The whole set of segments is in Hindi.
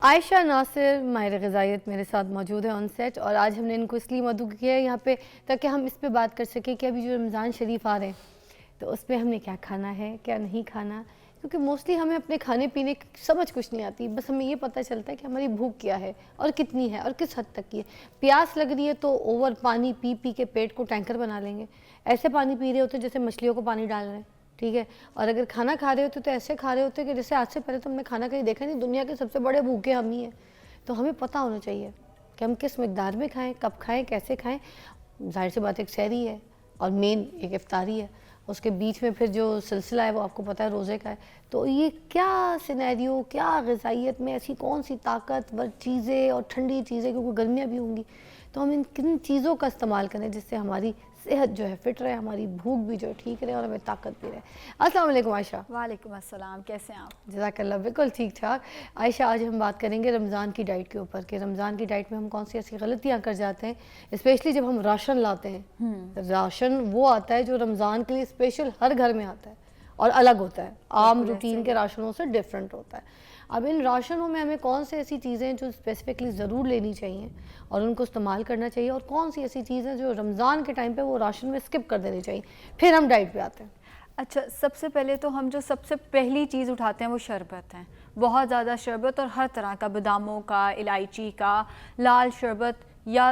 आयशा नासिर माहिर ग़िज़ाइयत मेरे साथ मौजूद है ऑन सेट, और आज हमने इनको इसलिए मदऊ किया है यहाँ पे ताकि हम इस पे बात कर सकें कि अभी जो रमज़ान शरीफ आ रहे हैं तो उस पर हमने क्या खाना है क्या नहीं खाना। क्योंकि मोस्टली हमें अपने खाने पीने की समझ कुछ नहीं आती, बस हमें ये पता चलता है कि हमारी भूख क्या है और कितनी है और किस हद तक की है। प्यास लग रही है तो ओवर पानी पी पी के पेट को टैंकर बना लेंगे, ऐसे पानी पी रहे होते जैसे मछलियों को पानी डाल रहे हैं, ठीक है। और अगर खाना खा रहे होते तो ऐसे खा रहे होते कि जैसे आज से पहले तो हमने खाना कहीं देखा नहीं, दुनिया के सबसे बड़े भूखे हम ही हैं। तो हमें पता होना चाहिए कि हम किस मिकदार में खाएं, कब खाएं, कैसे खाएं। जाहिर सी बात एक सहरी है और मेन एक इफ्तारी है, उसके बीच में फिर जो सिलसिला है वो आपको पता है रोज़े का है। तो ये क्या सिनेरियो, क्या ग़िज़ाइयत में ऐसी कौन सी ताकतवर चीज़ें और ठंडी चीज़ें, क्योंकि गर्मियाँ भी होंगी, तो हम इन किन चीज़ों का इस्तेमाल करें जिससे हमारी सेहत जो है फिट रहे, हमारी भूख भी जो ठीक रहे और हमें ताकत भी रहे। अस्सलाम वालेकुम आयशा। वालेकुम अस्सलाम, कैसे हैं आप? जज़ाकल्लाह, बिल्कुल ठीक ठाक। आयशा, आज हम बात करेंगे रमज़ान की डाइट के ऊपर कि रमज़ान की डाइट में हम कौन सी ऐसी गलतियाँ कर जाते हैं, स्पेशली जब हम राशन लाते हैं। राशन वो आता है जो रमज़ान के लिए स्पेशल हर घर में आता है और अलग होता है, आम रूटीन के राशनों से डिफरेंट होता है। अब इन राशनों में हमें कौन सी ऐसी चीज़ें जो स्पेसिफिकली ज़रूर लेनी चाहिए और उनको इस्तेमाल करना चाहिए, और कौन सी ऐसी चीज़ें जो रमज़ान के टाइम पे वो राशन में स्किप कर देनी चाहिए, फिर हम डाइट पे आते हैं। अच्छा, सबसे पहले तो हम जो सबसे पहली चीज़ उठाते हैं वो शरबत है। बहुत ज़्यादा शरबत, और हर तरह का, बादामों का, इलायची का, लाल शरबत या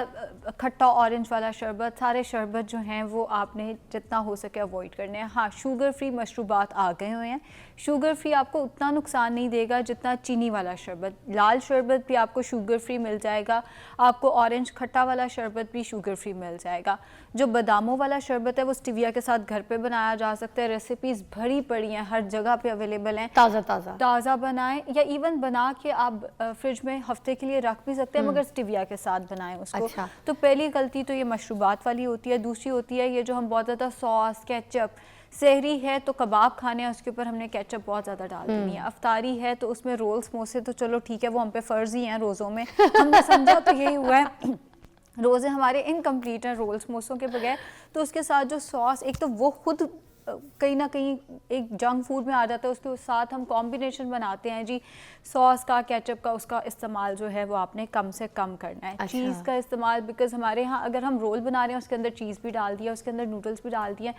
खट्टा ऑरेंज वाला शरबत, सारे शरबत जो हैं वो आपने जितना हो सके अवॉइड करने हैं। हाँ, शुगर फ्री मशरूबात आ गए हुए हैं। शुगर फ्री आपको उतना नुकसान नहीं देगा जितना चीनी वाला शरबत। लाल शरबत भी आपको शुगर फ्री मिल जाएगा, आपको ऑरेंज खट्टा वाला शरबत भी शुगर फ्री मिल जाएगा। जो बादामों वाला शरबत है वो स्टीविया के साथ घर पे बनाया जा सकता है। रेसिपीज़ भरी पड़ी हैं, हर जगह पे अवेलेबल हैं। ताज़ा बनाएं, या इवन बना के आप फ्रिज में हफ्ते के लिए रख भी सकते हैं, मगर स्टीविया के साथ बनाएं उसको। अच्छा। तो पहली गलती तो ये मशरूबात वाली होती है। दूसरी होती है ये जो हम बहुत ज़्यादा सॉस, केचप, सहरी है तो कबाब खाने हैं उसके ऊपर हमने केचप बहुत ज़्यादा डाल देनी है। अफ्तारी है तो उसमें रोल समोसे, तो चलो ठीक है वो हम पे फ़र्ज ही हैं रोज़ों में, हमने समझा तो यही हुआ है। रोज़े हमारे इनकम्प्लीट हैं रोल समोसों के बगैर। तो उसके साथ जो सॉस, एक तो वो खुद कहीं ना कहीं एक जंक फूड में आ जाता है, उसके साथ हम कॉम्बिनेशन बनाते हैं जी सॉस का, केचप का, उसका इस्तेमाल जो है वो आपने कम से कम करना है। अच्छा। चीज़ का इस्तेमाल, बिकॉज हमारे यहाँ अगर हम रोल बना रहे हैं उसके अंदर चीज़ भी डाल दिया, उसके अंदर नूडल्स भी डाल दिए।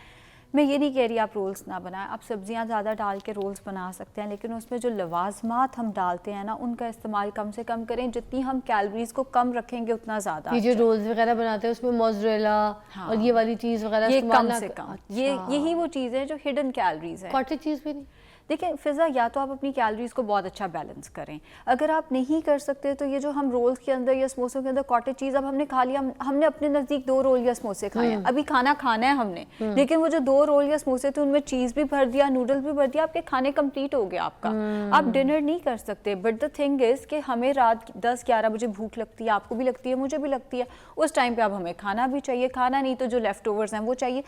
मैं ये नहीं कह रही आप रोल्स ना बनाएं, आप सब्जियां ज़्यादा डाल के रोल्स बना सकते हैं, लेकिन उसमें जो लवाजमात हम डालते हैं ना उनका इस्तेमाल कम से कम करें। जितनी हम कैलोरीज को कम रखेंगे उतना ज़्यादा। ये जो रोल्स वगैरह बनाते हैं उसमें मोज़रेला हाँ, और ये वाली चीज़ वगैरह ये कम से कम। अच्छा। यही वो चीज़ें जो हिडन कैलोरीज है। कॉटेज चीज़ भी नहीं। देखिए फ़िज़ा, या तो आप अपनी कैलोरीज को बहुत अच्छा बैलेंस करें। अगर आप नहीं कर सकते तो ये जो हम रोल्स के अंदर या समोसों के अंदर कॉटेज चीज़, अब हमने खा लिया, हमने अपने नज़दीक 2 रोल या समोसे खाए हैं, अभी खाना खाना है हमने, लेकिन वो जो 2 रोल या समोसे थे उनमें चीज़ भी भर दिया, नूडल्स भी भर दिया, आपके खाने कंप्लीट हो गया आपका। आप डिनर नहीं कर सकते। बट द थिंग इज़ कि हमें रात 10-11 बजे भूख लगती है, आपको भी लगती है, मुझे भी लगती है। उस टाइम पर अब हमें खाना भी चाहिए, खाना नहीं तो जो लेफ्ट ओवर्स हैं वो चाहिए।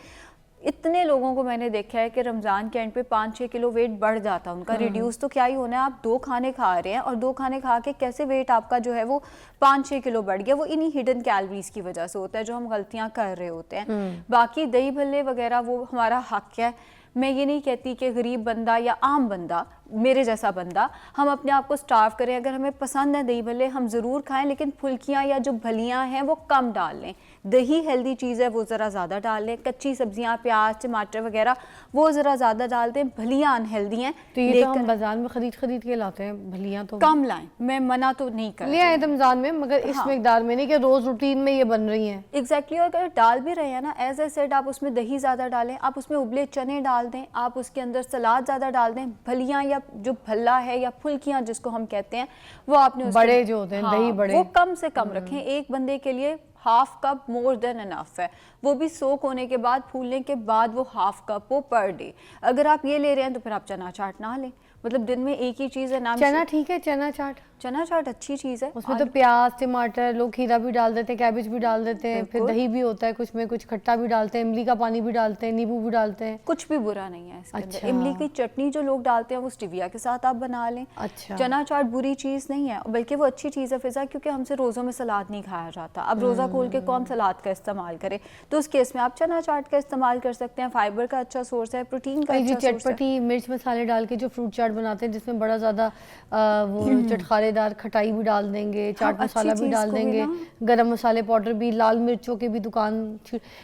इतने लोगों को मैंने देखा है कि रमज़ान के एंड पे 5-6 किलो वेट बढ़ जाता है उनका। रिड्यूस तो क्या ही होना है, आप 2 खाने खा रहे हैं और 2 खाने खा के कैसे वेट आपका जो है वो 5-6 किलो बढ़ गया। वो इन्हीं हिडन कैलोरीज की वजह से होता है जो हम गलतियां कर रहे होते हैं। बाकी दही भल्ले वगैरह वो हमारा हक है। मैं ये नहीं कहती कि गरीब बंदा या आम बंदा, मेरे जैसा बंदा, हम अपने आप को स्टार्व करें। अगर हमें पसंद है दही भल्ले हम ज़रूर खाएं, लेकिन फुल्कियाँ या जो भलियाँ हैं वो कम डाल लें। दही हेल्दी चीज़ है वो ज़रा ज़्यादा डाल लें। कच्ची सब्जियाँ, प्याज, टमाटर वगैरह वो ज़रा ज़्यादा डाल दें। भलियाँ अनहेल्दी हैं, तो ये तो हम बाजार में खरीद के लाते हैं, भलियाँ तो कम लाएं। मैं मना तो नहीं कर ले आए रमज़ान में, मगर इस मिकदार में नहीं कि रोज़ रूटीन में ये बन रही हैं। एग्जैक्टली। और अगर डाल भी रहे हैं ना, एज ए सेड, आप उसमें दही ज़्यादा डालें, आप उसमें उबले चने डाल दें, आप उसके अंदर सलाद ज़्यादा डाल दें। भलियाँ या जो भल्ला है या फुल्कियाँ जिसको हम कहते हैं वो आपने बड़े जो होते हैं, दही बड़े, वो कम से कम रखें। एक बंदे के लिए half cup more than enough है, वो भी सोक होने के बाद, फूलने के बाद वो हाफ कप वो पर डे। अगर आप ये ले रहे हैं तो फिर आप चना चाट ना लें, मतलब दिन में एक ही चीज़ है। नाम चना ठीक है, चना चाट अच्छी चीज़ है, उसमें तो प्याज, टमाटर, लोग खीरा भी डाल देते हैं, कैबेज भी डाल देते हैं, फिर दही भी होता है, कुछ में कुछ खट्टा भी डालते हैं, इमली का पानी भी डालते हैं, नींबू भी डालते हैं। कुछ भी बुरा नहीं है इसके अंदर। इमली की चटनी जो लोग डालते हैं वो स्टीविया के साथ आप बना लें। अच्छा। चना चाट बुरी चीज़ नहीं है, बल्कि वो अच्छी चीज़ है फ़िज़ा, क्योंकि हमसे रोज़ों में सलाद नहीं खाया जाता। अब रोज़ा खोल के कौन सलाद का इस्तेमाल करे, तो उस केस में आप चना चाट का इस्तेमाल कर सकते हैं। फाइबर का अच्छा सोर्स है, प्रोटीन का अच्छा सोर्स है। चटपटी मिर्च मसाले डाल के जो फ्रूट चाट चाट बनाते हैं जिसमें बड़ा ज़्यादा वो चटखारेदार खटाई भी डाल देंगे, चाट मसाला भी डाल देंगे, गरम मसाले पाउडर भी, लाल मिर्चों की भी दुकान,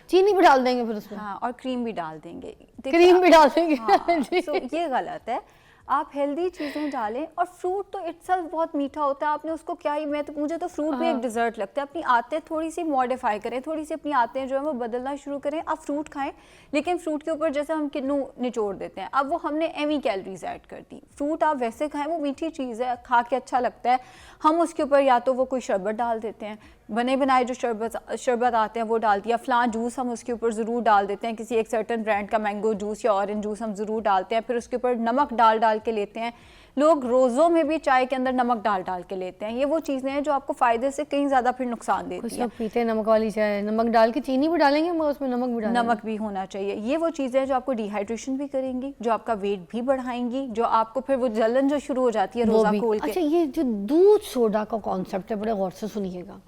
चीनी भी डाल देंगे फिर उसमें। हाँ, और क्रीम भी डाल देंगे, क्रीम भी डाल देंगे। हाँ, जी। तो ये गलत है। आप हेल्दी चीज़ें डालें, और फ्रूट तो इटसेल्फ बहुत मीठा होता है, आपने उसको क्या ही, मुझे तो फ्रूट भी एक डिज़र्ट लगता है। अपनी आदतें थोड़ी सी मॉडिफाई करें, थोड़ी सी अपनी आदतें जो है वो बदलना शुरू करें। आप फ्रूट खाएं, लेकिन फ्रूट के ऊपर जैसे हम किन्नू निचोड़ देते हैं, अब वो हमने एमी कैलोरीज ऐड कर दी। फ्रूट आप वैसे खाएं, वो मीठी चीज़ है, खा के अच्छा लगता है। हम उसके ऊपर या तो वो कोई शरबत डाल देते हैं, बने बनाए जो शरबत आते हैं वो डाल दिया, फ़लाँ जूस हम उसके ऊपर ज़रूर डाल देते हैं, किसी एक सर्टन ब्रांड का मैंगो जूस या ऑरेंज जूस हम ज़रूर डालते हैं, फिर उसके ऊपर नमक डाल के लेते हैं। लोग रोज़ों में भी चाय के अंदर नमक डाल के लेते हैं। ये वो चीज़ें हैं जो आपको फ़ायदे से कहीं ज़्यादा फिर नुकसान देती कुछ हैं। लोग पीते हैं नमक वाली चाय, नमक डाल के, चीनी भी डालेंगे मगर उसमें नमक भी डालेंगे। नमक भी होना चाहिए। ये वो चीज़ें हैं जो आपको डिहाइड्रेशन भी करेंगी, जो आपका वेट भी बढ़ाएंगी, जो आपको फिर वो जलन जो शुरू हो जाती है रोज़ा खोल के। अच्छा, ये जो दूध सोडा का कॉन्सेप्ट है, बड़े गौर से सुनिएगा।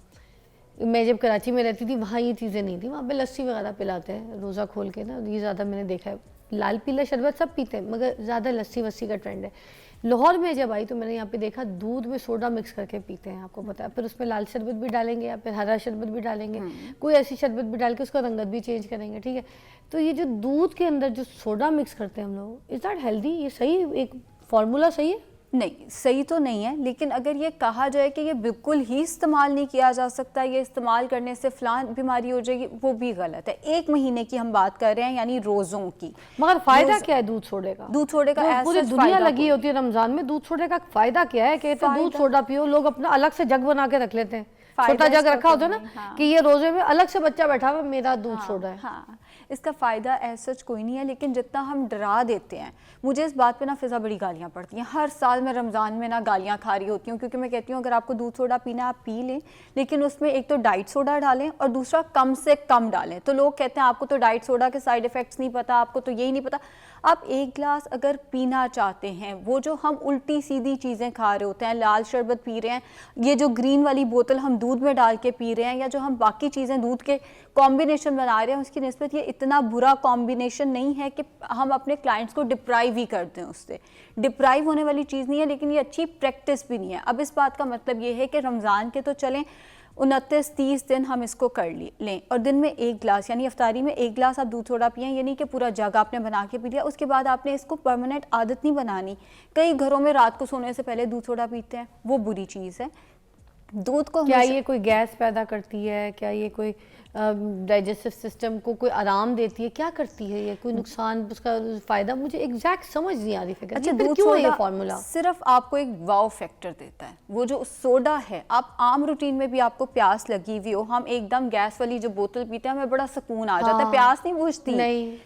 मैं जब कराची में रहती थी वहाँ ये चीज़ें नहीं थी, वहाँ पे लस्सी वगैरह पिलाते हैं रोज़ा खोल के ना, ये ज़्यादा मैंने देखा है। लाल पीला शरबत सब पीते हैं मगर ज़्यादा लस्सी वस्सी का ट्रेंड है। लाहौर में जब आई तो मैंने यहाँ पे देखा दूध में सोडा मिक्स करके पीते हैं, आपको पता है। फिर उसमें लाल शरबत भी डालेंगे या फिर हरा शरबत भी डालेंगे, कोई ऐसी शरबत भी डाल के उसका रंगत भी चेंज करेंगे, ठीक है। तो ये जो दूध के अंदर जो सोडा मिक्स करते हैं हम लोग, इज़ दैट हेल्दी? ये सही एक फार्मूला सही है? नहीं, सही तो नहीं है, लेकिन अगर ये कहा जाए कि ये बिल्कुल ही इस्तेमाल नहीं किया जा सकता, ये इस्तेमाल करने से फ़लाँ बीमारी हो जाएगी, वो भी गलत है। 1 महीने की हम बात कर रहे हैं, यानी रोज़ों की। मगर फ़ायदा क्या है दूध सोडे का? दूध सोडे का ऐसा पूरी दुनिया लगी होती है रमज़ान में, दूध सोडे का फ़ायदा क्या है? कहते हैं दूध सोडा पियो, लोग अपना अलग से जग बना के रख लेते हैं, छोटा जग रखा होता है ना, हाँ। कि ये रोजे में अलग से बच्चा बैठा हुआ मेरा दूध सोडा है। हाँ, इसका फ़ायदा ऐसा कोई नहीं है, लेकिन जितना हम डरा देते हैं, मुझे इस बात पे ना फ़िज़ा बड़ी गालियाँ पड़ती हैं। हर साल मैं रमज़ान में ना गालियाँ खा रही होती हूँ, क्योंकि मैं कहती हूँ अगर आपको दूध सोडा पीना है आप पी लें, लेकिन उसमें एक तो डाइट सोडा डालें और दूसरा कम से कम डालें। तो लोग कहते हैं आपको तो डाइट सोडा के साइड इफ़ेक्ट्स नहीं पता, आपको तो यही नहीं पता। आप 1 गिलास अगर पीना चाहते हैं, वो जो हम उल्टी सीधी चीज़ें खा रहे होते हैं, लाल शरबत पी रहे हैं, ये जो ग्रीन वाली बोतल हम दूध में डाल के पी रहे हैं, या जो हम बाकी चीज़ें दूध के कॉम्बिनेशन बना रहे हैं, उसकी निस्बत ये इतना बुरा कॉम्बिनेशन नहीं है कि हम अपने क्लाइंट्स को डिप्राइव ही करते हैं उससे। डिप्राइव होने वाली चीज़ नहीं है, लेकिन ये अच्छी प्रैक्टिस भी नहीं है। अब इस बात का मतलब ये है कि रमज़ान के तो चलें 29-30 दिन हम इसको कर लें, और दिन में 1 गिलास, यानी इफ्तारी में 1 गिलास आप दूध सोडा पिएं, यानी कि पूरा जग आपने बना के पी लिया। उसके बाद आपने इसको परमानेंट आदत नहीं बनानी। कई घरों में रात को सोने से पहले दूध सोडा पीते हैं, वो बुरी चीज़ है। दूध को क्या ये कोई गैस पैदा करती है? क्या ये कोई डाइजेस्टिव सिस्टम को कोई आराम देती है? क्या करती है ये? कोई नुकसान, उसका फ़ायदा मुझे एग्जैक्ट समझ नहीं आ रही फिगर। अच्छा, दूध क्यों है ये फार्मूला? सिर्फ आपको एक वाव फैक्टर देता है। वो जो सोडा है, आप आम रूटीन में भी आपको प्यास लगी हुई हो, हम एकदम गैस वाली जो बोतल पीते हैं, हमें बड़ा सुकून आ जाता है। प्यास नहीं बुझती,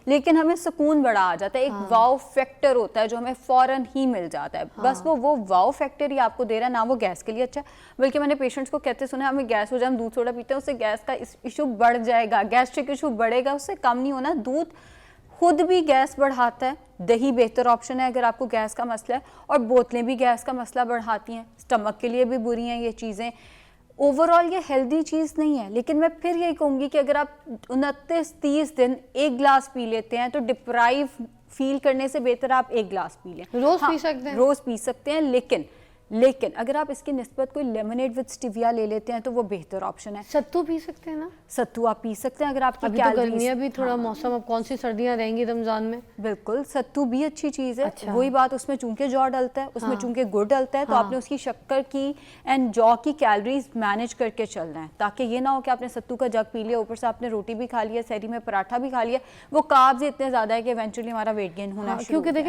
लेकिन हमें सुकून बड़ा आ जाता है। एक वाव फैक्टर होता है जो हमें फौरन ही मिल जाता है। बस वो वाव फैक्टर ही आपको दे रहा है, ना वो गैस के लिए अच्छा। बल्कि मैंने पेशेंट्स को कहते सुना, हमें गैस हो जाए, हम दूध सोडा पीते हैं, उससे गैस का इशू बढ़ जाएगा, गैस्ट्रिक इशू बढ़ेगा, उससे कम नहीं होना। दूध खुद भी गैस बढ़ाता है, दही बेहतर ऑप्शन है अगर आपको गैस का मसला है, और बोतलें भी गैस का मसला बढ़ाती हैं, स्टमक के लिए भी बुरी हैं ये चीज़ें। ओवरऑल ये हेल्दी चीज़ नहीं है। लेकिन मैं फिर यही कहूँगी कि अगर आप 29-30 दिन 1 गिलास पी लेते हैं, तो डिप्राइव फील करने से बेहतर आप 1 गिलास पी लें। रोज़ पी सकते हैं? रोज़ पी सकते हैं, लेकिन अगर आप इसकी निस्बत कोई लेमनेड विद स्टीविया ले लेते हैं तो वो बेहतर ऑप्शन है। सत्तू पी सकते हैं ना? सत्तू आप पी सकते हैं अगर आपकी अभी तो गर्मियाँ भी थोड़ा मौसम, अब कौन सी सर्दियाँ रहेंगी रमज़ान में। बिल्कुल, सत्तू भी अच्छी चीज़ है। अच्छा। वही बात, उसमें चूंकि जौ डलता है, उसमें चूंकि गुड़ डलता है, तो आपने उसकी शक्कर की एंड जौ की कैलोरीज मैनेज करके चलना है, ताकि ये ना हो कि आपने सत्तू का जग पी लिया, ऊपर से आपने रोटी भी खा लिया, सहरी में पराठा भी खा लिया, वो कार्ब्स इतने ज़्यादा है कि इवेंचुअली हमारा वेट गेन होना शुरू हो जाए। क्योंकि देखिए